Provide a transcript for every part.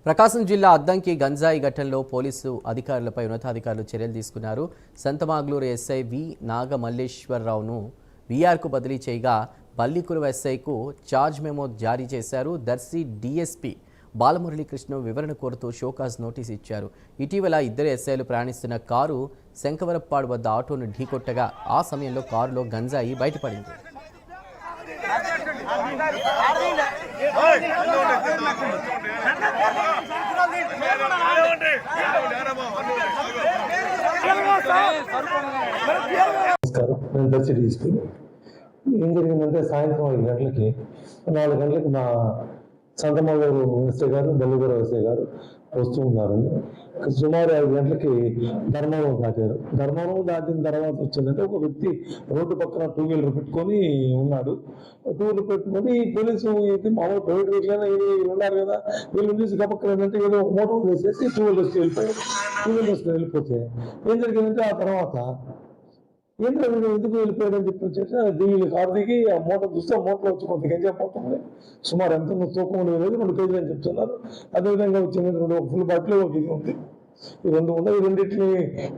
ప్రకాశం జిల్లా అద్దంకి గంజాయి ఘటనలో పోలీసు అధికారులపై ఉన్నతాధికారులు చర్యలు తీసుకున్నారు. సంతమాగ్లూరు ఎస్ఐ వి నాగమల్లేశ్వరరావును వీఆర్కు బదిలీ చేయగా బల్లికురువ ఎస్ఐకు ఛార్జ్ మెమో జారీ చేశారు. దర్శి డీఎస్పీ బాలమురళీకృష్ణ వివరణ కోరుతూ షోకాజ్ నోటీస్ ఇచ్చారు. ఇటీవల ఇద్దరు ఎస్ఐలు ప్రయాణిస్తున్న కారు శంకవరప్పాడు వద్ద ఆటోను ఢీకొట్టగా ఆ సమయంలో కారులో గంజాయి బయటపడింది. నమస్కారం, నేను దర్శి డీఎస్పీ. ఏం జరిగిందంటే సాయంత్రం 5 గంటలకి 4 గంటలకి మా సంతమాగూరు ఎస్ఐ గారు, బల్లిగూరు ఎస్ఐ గారు వస్తూ ఉన్నారండి. సుమారు 5 గంటలకి ధర్మవరం దాటారు. ధర్మవరం దాటిన తర్వాత వచ్చిందంటే ఒక వ్యక్తి రోడ్డు పక్కన 2 వీలర్ పెట్టుకొని ఉన్నాడు. 2 వీలర్ పెట్టుకొని పోలీసు మామూలు ప్రైవేట్ వెహికల్ వీళ్ళు ఉన్నారు కదా, వీళ్ళు చూసి గపక్కన ఏంటంటే ఏదో మోటార్ వేసేసి 2 వీలర్స్కి వెళ్ళిపోయారు. 2 వీలర్స్కి వెళ్ళిపోతే ఏం జరిగిందంటే ఆ తర్వాత ఏంటంటే ఎందుకు వెళ్ళిపోయాడని చెప్పి వచ్చేసి దీని కారు దిగి ఆ మోటార్ చూస్తే ఆ మోటార్ వచ్చి కొంత గంజా పోతుంది. సుమారు ఎంత తూకం లేదు, 2 కేజీలు అని చెప్తున్నారు. అదేవిధంగా వచ్చింది ఒక ఫుల్ బాటిల్ ఒక ఇది ఉంది. ఈ 2 ఉన్నాయి. ఈ రెండింటిని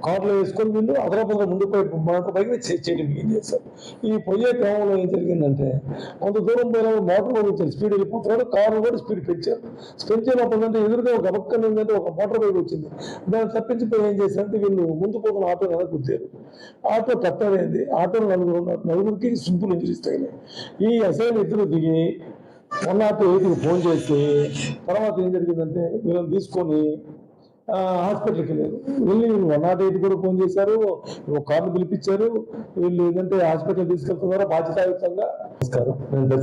కార్లో వేసుకొని వీళ్ళు అదనపుగా ముందు పైకి చేయడం ఏం చేశారు. ఈ పోయే క్రమంలో ఏం జరిగిందంటే కొంత దూరం పోయిన మోటార్ వచ్చారు, స్పీడ్ వెళ్ళిపోతున్నాడు. కారు కూడా స్పీడ్ పెంచారు. పెంచేటప్పుడు ఎదురుగా ఒక గబక్కన ఏంటంటే ఒక మోటార్ బైక్ వచ్చింది. దాన్ని తప్పించిపోయి ఏం చేశారంటే వీళ్ళు ముందు పోతున్న ఆటో వెనక్కి గుద్దారు. ఆటో టక్కరైంది. ఆటోలో 4 ఉన్నారు. 4కి సింపుల్ ఇంజరీస్ తగినాయి. ఈ అసైన్ ఇద్దరు దిగి 108కి ఫోన్ చేసి తర్వాత ఏం జరిగిందంటే వీళ్ళని తీసుకొని హాస్పిటల్కి వెళ్ళారు. వెళ్ళి 108 కూడా ఫోన్ చేశారు, ఒక కార్డు పిలిపించారు. వీళ్ళు ఏంటంటే హాస్పిటల్ తీసుకెళ్తున్నారు బాధ్యతాయుతంగా. నమస్కారం, నేను దర్శి